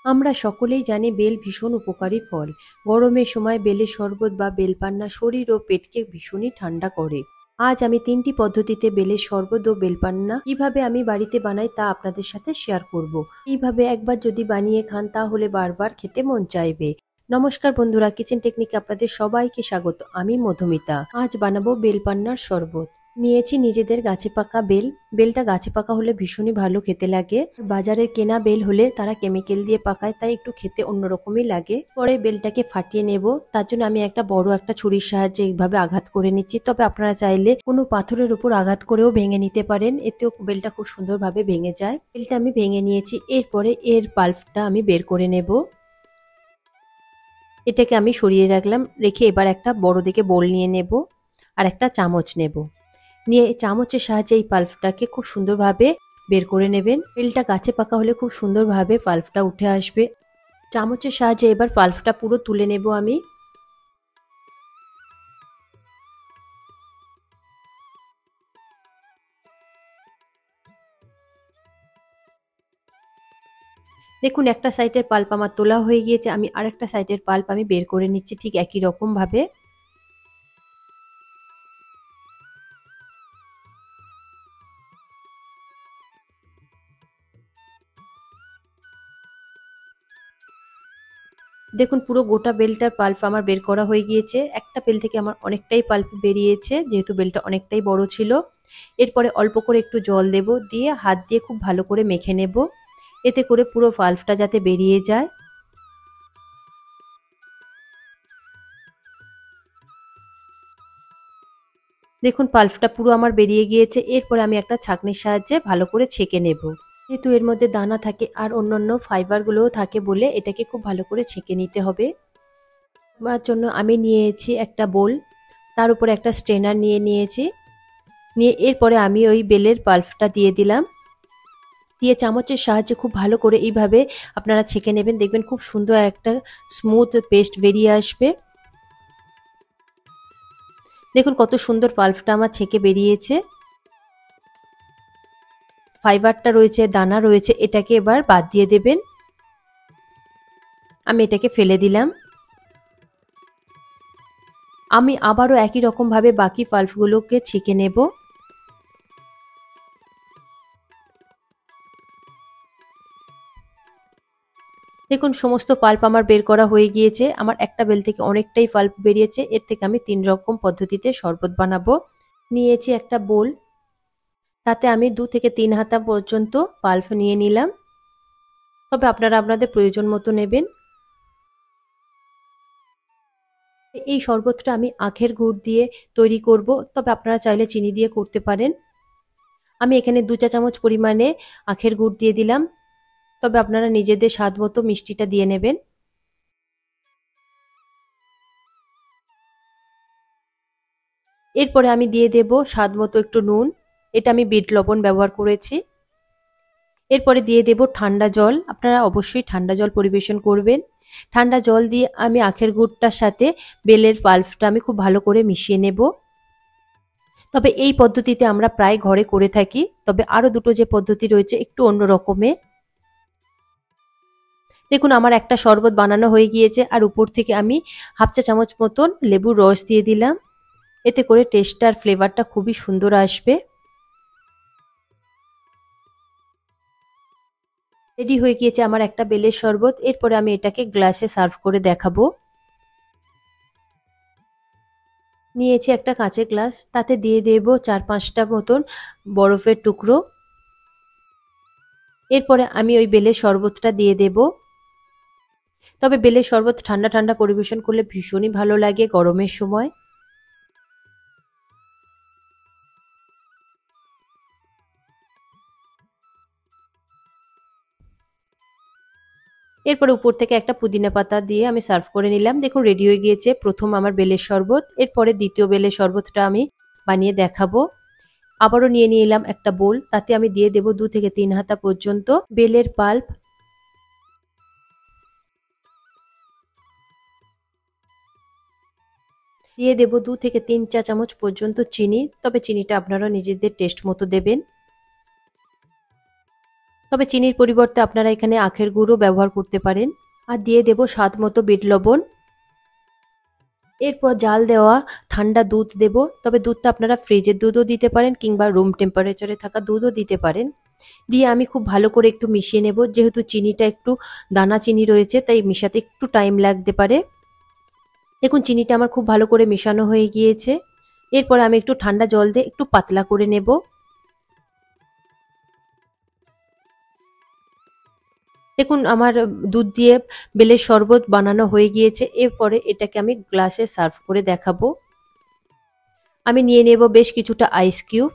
আমরা সকলেই জানি বেল ভীষণ উপকারী ফল। গরমের সময় বেলের শরবত বা বেলপান্না শরীর ও পেটকে ভীষণই ঠান্ডা করে। আজ আমি ৩টি পদ্ধতিতে বেলের শরবত ও বেলপান্না কিভাবে আমি বাড়িতে বানাই তা আপনাদের সাথে শেয়ার করব। এইভাবে একবার যদি বানিয়ে খান তাহলে বারবার খেতে মন চাইবে। নমস্কার বন্ধুরা, কিচেন টেকনিকে আপনাদের সবাইকে স্বাগত। আমি মধুমিতা। আজ বানাবো বেলপান্নার শরবত। নিয়েছি নিজেদের গাছে পাকা বেল। বেলটা গাছে পাকা হলে ভীষণই ভালো খেতে লাগে। বাজারের কেনা বেল হলে তারা কেমিক্যাল দিয়ে পাকায়, তাই একটু খেতে অন্যরকমই লাগে। পরে বেলটাকে ফাটিয়ে নেব। তার জন্য আমি একটা বড় একটা ছুরির সাহায্যে এইভাবে আঘাত করে নিচ্ছি। তবে আপনারা চাইলে কোনো পাথরের উপর আঘাত করেও ভেঙে নিতে পারেন, এতেও বেলটা খুব সুন্দরভাবে ভেঙে যায়। বেলটা আমি ভেঙে নিয়েছি। এরপরে এর পাল্পটা আমি বের করে নেব। এটাকে আমি সরিয়ে রাখলাম। রেখে এবার একটা বড় দেখে বোল নিয়ে নেব আর একটা চামচ নেব। নিয়ে চামচের সাহায্যে এই পাল্পটাকে খুব সুন্দরভাবে বের করে নেবেন। বেলটা গাছে পাকা হলে খুব সুন্দরভাবে পাল্পটা উঠে আসবে। চামচের সাহায্যে এবার পাল্পটা পুরো তুলে নেব আমি। দেখুন, একটা সাইডের পাল্প আমার তোলা হয়ে গিয়েছে। আমি আরেকটা সাইডের পাল্প আমি বের করে নিচ্ছি ঠিক একই রকম ভাবে। দেখুন, পুরো গোটা বেলটার পাল্প আমার বের করা হয়ে গিয়েছে। একটা বেল থেকে আমার অনেকটাই পাল্প বেরিয়েছে, যেহেতু বেলটা অনেকটাই বড় ছিল। এরপরে অল্প করে একটু জল দেব, দিয়ে হাত দিয়ে খুব ভালো করে মেখে নেব, এতে করে পুরো পাল্পটা যাতে বেরিয়ে যায়। দেখুন, পাল্পটা পুরো আমার বেরিয়ে গিয়েছে। এরপরে আমি একটা ছাঁকনির সাহায্যে ভালো করে ছেঁকে নেব। যেহেতু এর মধ্যে দানা থাকে আর অন্যান্য ফাইবারগুলোও থাকে বলে এটাকে খুব ভালো করে ছেঁকে নিতে হবে। তার জন্য আমি নিয়েছি একটা বোল, তার উপরে একটা স্ট্রেনার নিয়ে নিয়েছি। নিয়ে এরপরে আমি ওই বেলের পাল্পটা দিয়ে দিলাম। দিয়ে চামচের সাহায্যে খুব ভালো করে এইভাবে আপনারা ছেঁকে নেবেন। দেখবেন খুব সুন্দর একটা স্মুথ পেস্ট বেরিয়ে আসবে। দেখুন কত সুন্দর পাল্পটা আমার ছেঁকে বেরিয়েছে। ফাইবারটা রয়েছে, দানা রয়েছে, এটাকে এবার বাদ দিয়ে দেবেন। আমি এটাকে ফেলে দিলাম। আমি আবারও একই রকম ভাবে বাকি পাল্পগুলোকে ছেঁকে নেব। দেখুন, সমস্ত পাল্প আমার বের করা হয়ে গিয়েছে। আমার একটা বেল থেকে অনেকটাই পাল্প বেরিয়েছে। এর থেকে আমি 3 রকম পদ্ধতিতে শরবত বানাবো। নিয়েছি একটা বোল, তাতে আমি 2 থেকে 3 হাতা পর্যন্ত পাল্প নিয়ে নিলাম। তবে আপনারা আপনাদের প্রয়োজন মতো নেবেন। এই শরবতটা আমি আখের গুড় দিয়ে তৈরি করব, তবে আপনারা চাইলে চিনি দিয়ে করতে পারেন। আমি এখানে 2 চা চামচ পরিমাণে আখের গুড় দিয়ে দিলাম, তবে আপনারা নিজেদের স্বাদ মতো মিষ্টিটা দিয়ে নেবেন। এরপরে আমি দিয়ে দেব স্বাদ মতো একটু নুন। এটা আমি বিট লবণ ব্যবহার করেছি। এরপরে দিয়ে দেব ঠান্ডা জল। আপনারা অবশ্যই ঠান্ডা জল পরিবেশন করবেন। ঠান্ডা জল দিয়ে আমি আখের গুড়টার সাথে বেলের পাল্পটা আমি খুব ভালো করে মিশিয়ে নেব। তবে এই পদ্ধতিতে আমরা প্রায় ঘরে করে থাকি, তবে আরো দুটো যে পদ্ধতি রয়েছে একটু অন্য রকমের। দেখুন, আমার একটা শরবত বানানো হয়ে গিয়েছে আর উপর থেকে আমি হাফ চা চামচ মতন লেবুর রস দিয়ে দিলাম। এতে করে টেস্ট আর ফ্লেভারটা খুবই সুন্দর আসবে। রেডি হয়ে গিয়েছে আমার একটা বেলের শরবত। এরপরে আমি এটাকে গ্লাসে সার্ভ করে দেখাবো। নিয়েছি একটা কাঁচের গ্লাস, তাতে দিয়ে দেব 4-5টা মতন বরফের টুকরো। এরপরে আমি ওই বেলের শরবতটা দিয়ে দেব। তবে বেলের শরবত ঠান্ডা ঠান্ডা পরিবেশন করলে ভীষণই ভালো লাগে গরমের সময়। এরপরে উপর থেকে একটা পুদিনা পাতা দিয়ে আমি সার্ভ করে নিলাম। দেখুন, রেডি হয়ে গিয়েছে প্রথম আমার বেলের শরবত। এরপরে দ্বিতীয় বেলের শরবতটা আমি বানিয়ে দেখাবো। আবারও নিয়ে নিলাম একটা বোল, তাতে আমি দিয়ে দেব 2 থেকে 3 হাতা পর্যন্ত বেলের পাল্প। দিয়ে দেব 2 থেকে 3 চা চামচ পর্যন্ত চিনি, তবে চিনিটা আপনারা নিজেদের টেস্ট মতো দেবেন। তবে চিনির পরিবর্তে আপনারা এখানে আখের গুঁড়ো ব্যবহার করতে পারেন। আর দিয়ে দেব স্বাদ মতো বিট লবণ। এরপর জাল দেওয়া ঠান্ডা দুধ দেব। তবে দুধটা আপনারা ফ্রিজের দুধও দিতে পারেন কিংবা রুম টেম্পারেচারে থাকা দুধও দিতে পারেন। দিয়ে আমি খুব ভালো করে একটু মিশিয়ে নেব। যেহেতু চিনিটা একটু দানা চিনি রয়েছে তাই মিশাতে একটু টাইম লাগতে পারে। দেখুন চিনিটা আমার খুব ভালো করে মেশানো হয়ে গিয়েছে। এরপর আমি একটু ঠান্ডা জল দিয়ে একটু পাতলা করে নেব। দেখুন আমার দুধ দিয়ে বেলের শরবত বানানো হয়ে গিয়েছে। এরপরে এটাকে আমি গ্লাসে সার্ভ করে দেখাবো। আমি নিয়ে নেব বেশ কিছুটা আইস কিউব।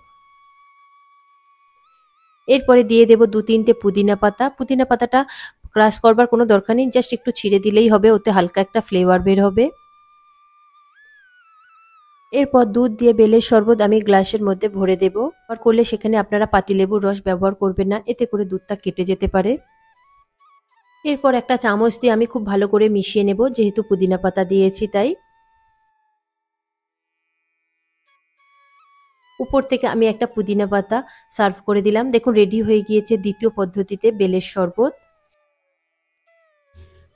এরপরে দিয়ে দেব 2-3টে পুদিনা পাতা। পুদিনা পাতাটা ক্রাশ করবার কোনো দরকার নেই, জাস্ট একটু ছিঁড়ে দিলেই হবে, ওতে হালকা একটা ফ্লেভার বের হবে। এরপর দুধ দিয়ে বেলের শরবত আমি গ্লাসের মধ্যে ভরে দেব। আর করলে সেখানে আপনারা পাতিলেবুর রস ব্যবহার করবেন না, এতে করে দুধটা কেটে যেতে পারে। এরপর একটা চামচ দিয়ে আমি খুব ভালো করে মিশিয়ে নেব, যেহেতু পুদিনা পাতা দিয়েছি তাই। উপর থেকে আমি একটা পুদিনা পাতা সার্ভ করে দিলাম। দেখুন রেডি হয়ে গিয়েছে দ্বিতীয় পদ্ধতিতে বেলের শরবত।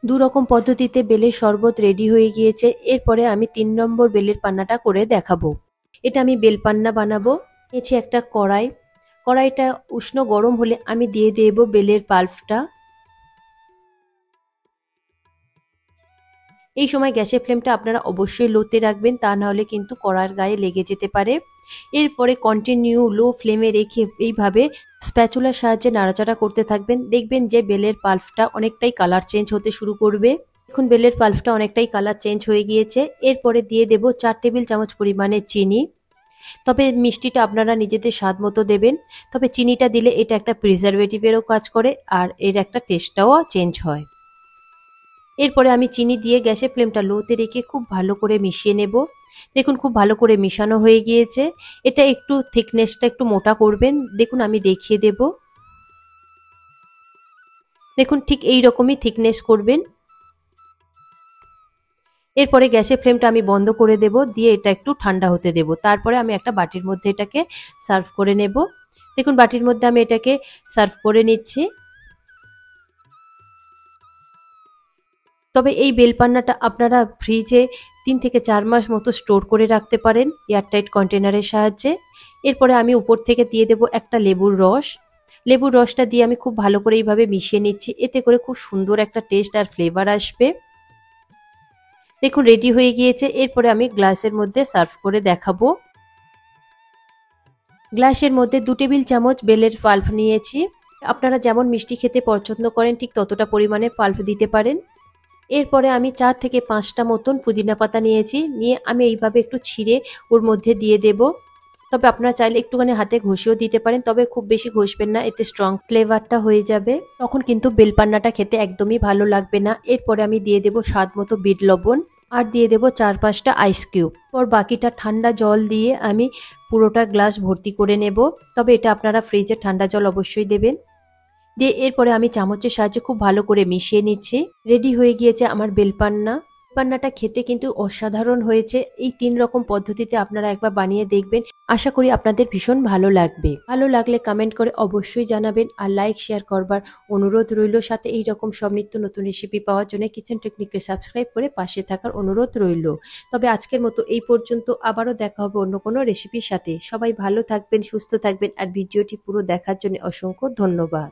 দু রকম পদ্ধতিতে বেলের শরবত রেডি হয়ে গিয়েছে। এরপরে আমি 3 নম্বর বেলের পান্নাটা করে দেখাবো। এটা আমি বেল পান্না বানাবো। নিয়েছি একটা কড়াই। কড়াইটা উষ্ণ গরম হলে আমি দিয়ে দেব বেলের পাল্পটা। এই সময় গ্যাসের ফ্লেমটা আপনারা অবশ্যই লোতে রাখবেন, তা নাহলে কিন্তু কড়াইয়ের গায়ে লেগে যেতে পারে। এরপরে কন্টিনিউ লো ফ্লেমে রেখে এইভাবে স্প্যাচুলার সাহায্যে নাড়াচাড়া করতে থাকবেন। দেখবেন যে বেলের পাল্পটা অনেকটাই কালার চেঞ্জ হতে শুরু করবে। এখন বেলের পাল্পটা অনেকটাই কালার চেঞ্জ হয়ে গিয়েছে। এরপরে দিয়ে দেব 4 টেবিল চামচ পরিমাণে চিনি। তবে মিষ্টিটা আপনারা নিজেদের স্বাদ মতো দেবেন। তবে চিনিটা দিলে এটা একটা প্রিজারভেটিভেরও কাজ করে আর এর একটা টেস্টটাও চেঞ্জ হয়। এরপরে আমি চিনি দিয়ে গ্যাসের ফ্লেমটা লোতে রেখে খুব ভালো করে মিশিয়ে নেব। দেখুন খুব ভালো করে মিশানো হয়ে গিয়েছে। এটা একটু থিকনেসটা একটু মোটা করবেন। দেখুন আমি দেখিয়ে দেব। দেখুন ঠিক এই রকমই থিকনেস করবেন। এরপরে গ্যাসের ফ্লেমটা আমি বন্ধ করে দেব, দিয়ে এটা একটু ঠান্ডা হতে দেব। তারপরে আমি একটা বাটির মধ্যে এটাকে সার্ভ করে নেব। দেখুন বাটির মধ্যে আমি এটাকে সার্ভ করে নিচ্ছি। তবে এই বেলপান্নাটা আপনারা ফ্রিজে 3 থেকে 4 মাস মতো স্টোর করে রাখতে পারেন এয়ারটাইট কন্টেনারের সাহায্যে। এরপরে আমি উপর থেকে দিয়ে দেব একটা লেবুর রস। লেবুর রসটা দিয়ে আমি খুব ভালো করে এইভাবে মিশিয়ে নিচ্ছি, এতে করে খুব সুন্দর একটা টেস্ট আর ফ্লেভার আসবে। দেখুন রেডি হয়ে গিয়েছে। এরপরে আমি গ্লাসের মধ্যে সার্ভ করে দেখাবো। গ্লাসের মধ্যে 2 টেবিল চামচ বেলের পাল্প নিয়েছি। আপনারা যেমন মিষ্টি খেতে পছন্দ করেন ঠিক ততটা পরিমাণে পাল্প দিতে পারেন। এরপরে আমি 4 থেকে 5টা মতন পুদিনা পাতা নিয়েছি। নিয়ে আমি এইভাবে একটু ছিঁড়ে ওর মধ্যে দিয়ে দেব। তবে আপনারা চাইলে একটুখানি হাতে ঘষেও দিতে পারেন, তবে খুব বেশি ঘষবেন না, এতে স্ট্রং ফ্লেভারটা হয়ে যাবে। তখন কিন্তু বেলপান্নাটা খেতে একদমই ভালো লাগবে না। এরপরে আমি দিয়ে দেব স্বাদ মতো বিট লবণ আর দিয়ে দেব 4-5টা আইস কিউব। পর বাকিটা ঠান্ডা জল দিয়ে আমি পুরোটা গ্লাস ভর্তি করে নেব। তবে এটা আপনারা ফ্রিজে ঠান্ডা জল অবশ্যই দেবেন। দিয়ে এরপরে আমি চামচের সাহায্যে খুব ভালো করে মিশিয়ে নিচ্ছি। রেডি হয়ে গিয়েছে আমার বেলপান্না। পান্নাটা খেতে কিন্তু অসাধারণ হয়েছে। এই 3 রকম পদ্ধতিতে আপনারা একবার বানিয়ে দেখবেন। আশা করি আপনাদের ভীষণ ভালো লাগবে। ভালো লাগলে কমেন্ট করে অবশ্যই জানাবেন আর লাইক শেয়ার করবার অনুরোধ রইল। সাথে এই রকম সব নিত্য নতুন রেসিপি পাওয়ার জন্য কিচেন টেকনিককে সাবস্ক্রাইব করে পাশে থাকার অনুরোধ রইল। তবে আজকের মতো এই পর্যন্ত, আবারও দেখা হবে অন্য কোনো রেসিপির সাথে। সবাই ভালো থাকবেন, সুস্থ থাকবেন আর ভিডিওটি পুরো দেখার জন্য অসংখ্য ধন্যবাদ।